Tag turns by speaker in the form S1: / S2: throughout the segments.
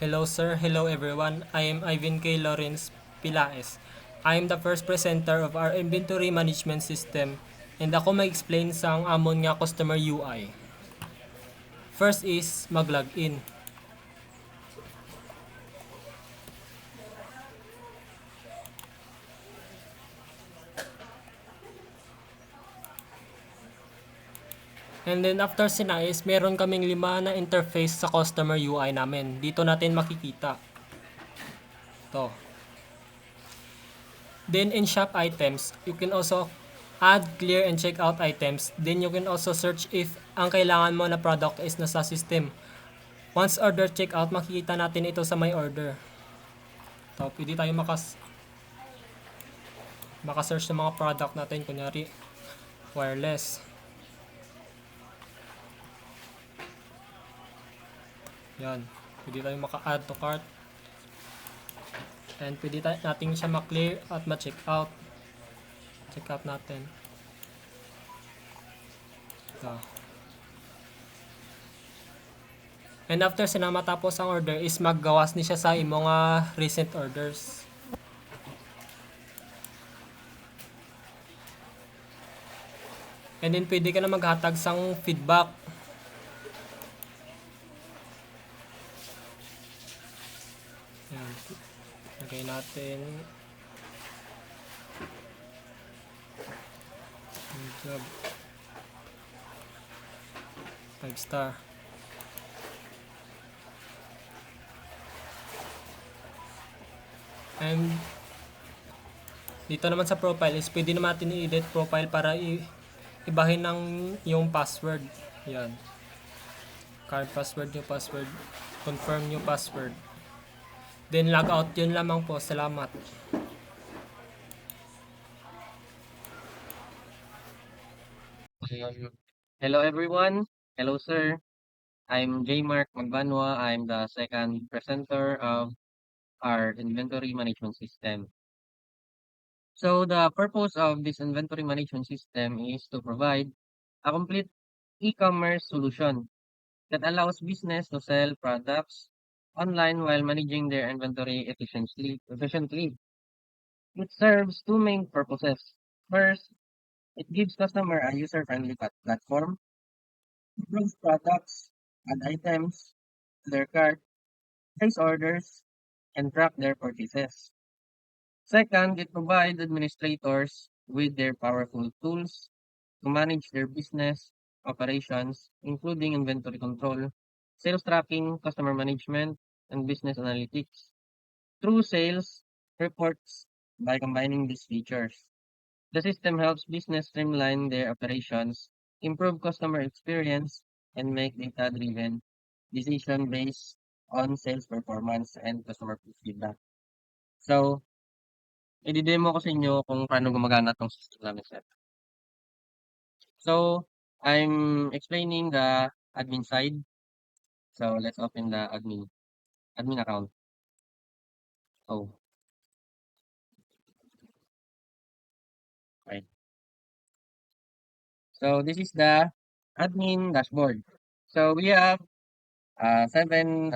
S1: Hello sir, hello everyone. I am Ivan K. Lawrence Pilaes. I am the first presenter of our inventory management system and ako mag-explain sa ang amon nga customer UI. First is mag-login. And then after sinais, meron kaming 5 na interface sa customer UI namin. Dito natin makikita. To. Then in shop items, you can also add, clear, and check out items. Then you can also search if ang kailangan mo na product is nasa system. Once order check out, makikita natin ito sa my order. So, pwede tayo makasearch ng mga product natin. Kunyari, wireless. Yan. Pwede tayo maka-add to cart. And pwede natin siya ma-clear at ma-check out. Check out natin. Ito. And after matapos ang order is maggawas ni siya sa imong recent orders. And then pwede ka na maghatag sang feedback. Yan. Lagay natin. Good job. 5 star. And dito naman sa profile is pwede naman natin i-edit profile para ibahin ng yung password. Yan. Current password, new password. Confirm new password. Then log out, yun lamang po. Salamat.
S2: Hello everyone. Hello sir. I'm J. Mark Magbanwa. I'm the second presenter of our inventory management system. So the purpose of this inventory management system is to provide a complete e-commerce solution that allows business to sell products online while managing their inventory efficiently. It serves two main purposes. First, it gives customer a user-friendly platform, improves products, add items to their cart, place orders, and track their purchases. Second, it provides administrators with their powerful tools to manage their business operations, including inventory control, sales tracking, customer management, and business analytics through sales reports. By combining these features, the system helps business streamline their operations, improve customer experience, and make data-driven decision based on sales performance and customer feedback. So, i-demo ko sa inyo kung paano gumagana 'tong system namin, sir. So, I'm explaining the admin side. So, let's open the admin account. Oh, right. So, this is the admin dashboard. So, we have seven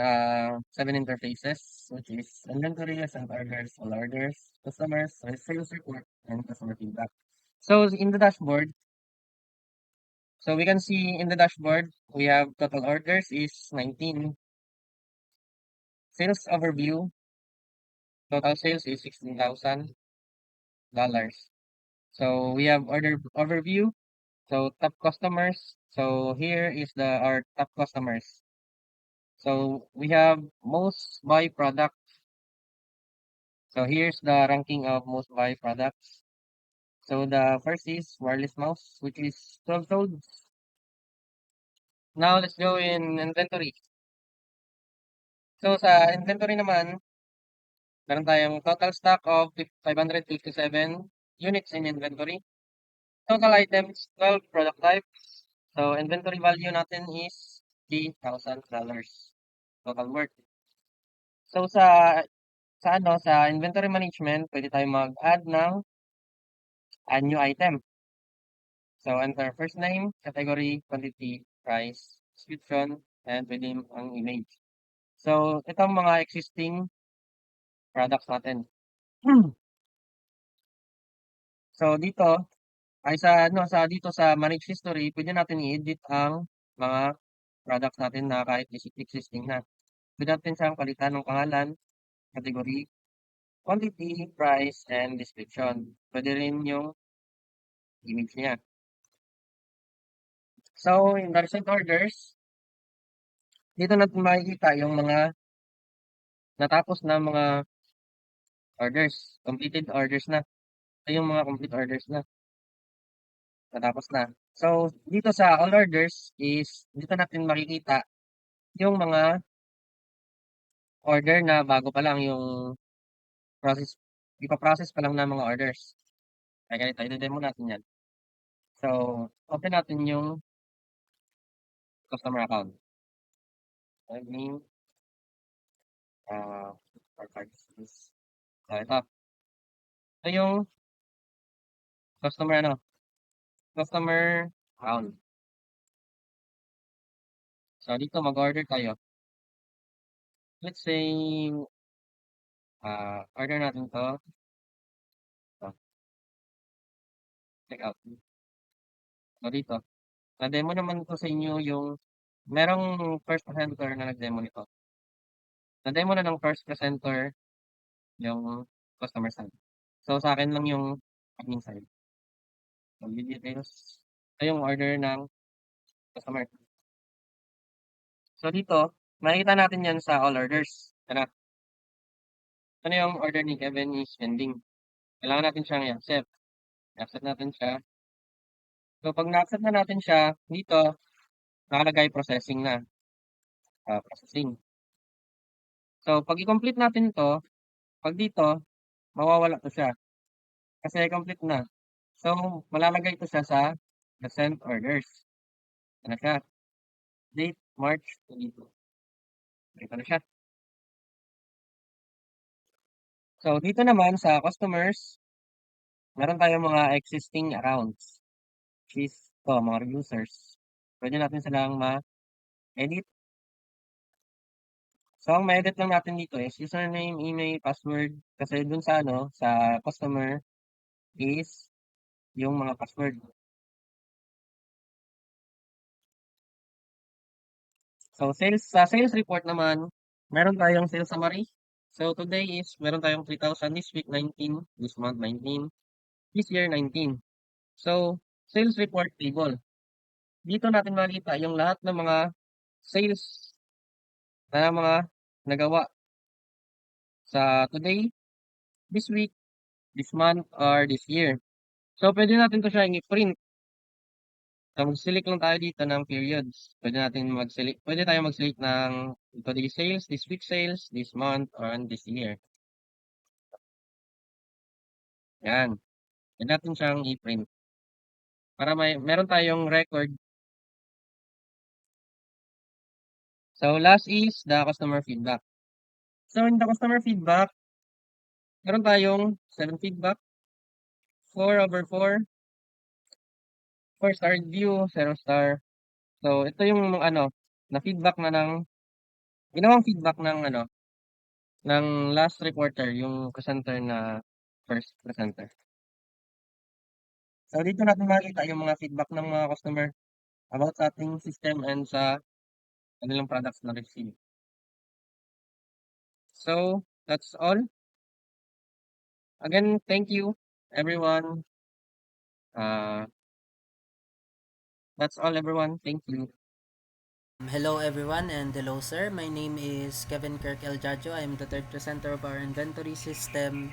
S2: interfaces, which is inventory, sent orders, all orders, customers, sales report, and customer feedback. So, in the dashboard, so we can see in the dashboard, we have total orders is 19. Sales overview, total sales is $16,000. So we have order overview. So top customers. So here is our top customers. So we have most buy products. So here's the ranking of most buy products. So the first is wireless mouse, which is 12 sold. Now let's go in inventory. So sa inventory naman, meron tayong total stock of 557 units in inventory. Total items, 12 product types. So inventory value natin is $3,000 total worth. So sa inventory management, pwede tayong mag-add ng a new item. So enter first name, category, quantity, price, description, and pwede ang image. So, ito ang mga existing products natin. So, dito ay dito sa manage history, pwede natin i-edit ang mga products natin na kahit existing na. Pwede natin siyang palitan ng pangalan, category, quantity, price, and description. Pwede rin yung image niya. So, in the recent orders, dito natin makikita yung mga natapos na mga orders, completed orders na. Ito yung mga complete orders na, natapos na. So, dito sa all orders is, dito natin makikita yung mga order na bago pa lang yung process, ipa-process pa lang ng mga orders. Kaya ganito, i-demo natin yan. So, open natin yung customer account. Name, or cards is, ito. Ito yung customer account. So, dito mag-order tayo. Let's say, order natin to. So, check out. So, dito. Na-demo naman ko sa inyo yung merong first presenter na nag-demo nito. Na-demo na ng first presenter yung customer side. So, sa akin lang yung admin side. So, view details. Ito yung order ng customer. So, dito, makikita natin yan sa all orders. Ano yung order ni Kevin is pending. Kailangan natin siyang i-accept. I-accept natin siya. So, pag na-accept na natin siya, dito, nakalagay processing na. Processing. So, pag i-complete natin to, pag dito, mawawala to siya. Kasi complete na. So, malalagay ito siya sa the sent orders. Ano siya? Date, March 22. Ito na siya. So, dito naman sa customers, meron tayong mga existing accounts. Which is, mga users. Pwede natin silang ma-edit. So, ang ma-edit lang natin dito is username, email, password. Kasi dun sa sa customer is yung mga password. So, sa sales report naman, meron tayong sales summary. So, today is, meron tayong 3,000, this week 19, this month 19, this year 19. So, sales report table. Dito natin makita yung lahat ng mga sales na mga nagawa sa today, this week, this month, or this year. So, pwede natin to siya i-print. So, mag-select lang tayo dito ng periods. Pwede tayo mag-select ng today's sales, this week sales, this month, and this year. Yan. Pwede natin siyang i-print. Para meron tayong record. So, last is the customer feedback. So, in the customer feedback, meron tayong 7 feedback, 4/4, 4-star review, 0 star. So, ito yung na feedback na ginawang feedback ng last reporter, yung presenter na first presenter. So, dito natin makikita yung mga feedback ng mga customer about sa ating system and sa kanilang products na receive. So, that's all. Again, thank you, everyone. That's all, everyone. Thank you.
S3: Hello everyone and hello sir. My name is Kevin Kirk El Jajo. I am the third presenter of our inventory system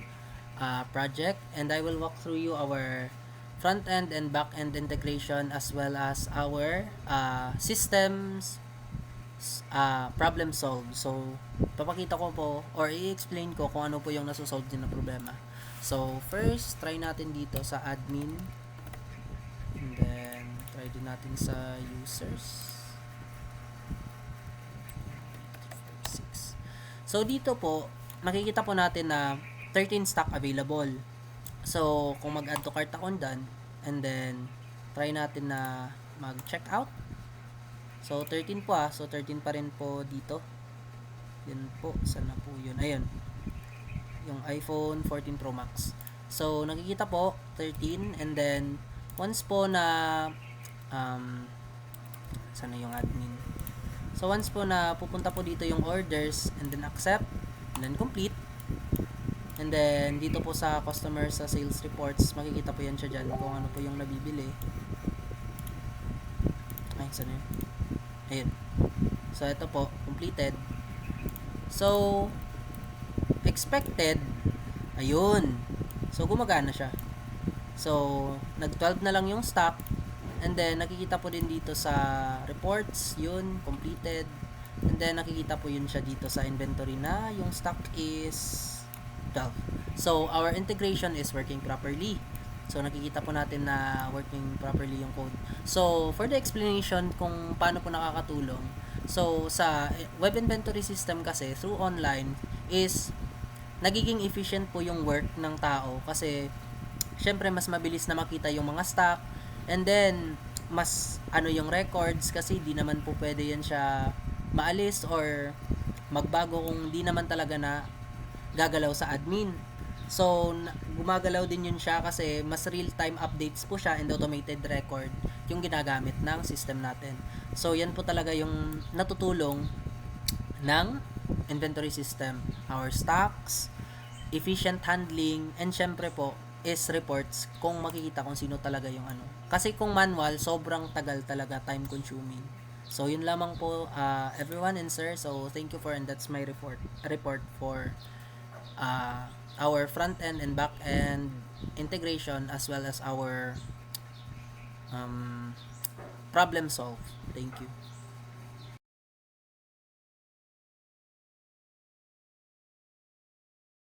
S3: project, and I will walk through you our front end and back end integration as well as our systems problem solve. So, papakita ko po or i-explain ko kung ano po yung nasosolve din na problema. So, first, try natin dito sa admin. And then, try din natin sa users. So, dito po, makikita po natin na 13 stock available. So, kung mag-add to cart ako done, and then, try natin na mag-check out. So, 13 po So, 13 pa rin po dito. Yan po, sana po yun. Ayun, yung iPhone 14 Pro Max. So, nakikita po, 13, and then, once po na, sana yung admin. So, once po na pupunta po dito yung orders, and then accept, and then complete, and then, dito po sa customer sa sales reports, makikita po yan siya dyan kung ano po yung nabibili. Ay, sana yun? Ayun. So, ito po, completed. So, expected, ayun. So, gumagana siya. So, nag-12 na lang yung stock. And then, nakikita po din dito sa reports, yun, completed. And then, nakikita po yun siya dito sa inventory na yung stock is 12. So, our integration is working properly. So, nakikita po natin na working properly yung code. So, for the explanation kung paano po nakakatulong, so, sa web inventory system kasi, through online, is nagiging efficient po yung work ng tao kasi, syempre, mas mabilis na makita yung mga stock, and then, mas yung records kasi di naman po pwede yan siya maalis or magbago kung di naman talaga na gagalaw sa admin. So, gumagalaw din yun siya kasi mas real-time updates po siya and automated record yung ginagamit ng system natin. So, yan po talaga yung natutulong ng inventory system. Our stocks, efficient handling, and syempre po, is reports kung makikita kung sino talaga yung ano. Kasi kung manual, sobrang tagal talaga, time consuming. So, yun lamang po, everyone and sir. So, thank you for, and that's my report for our front end and back end integration as well as our problem solve. Thank you.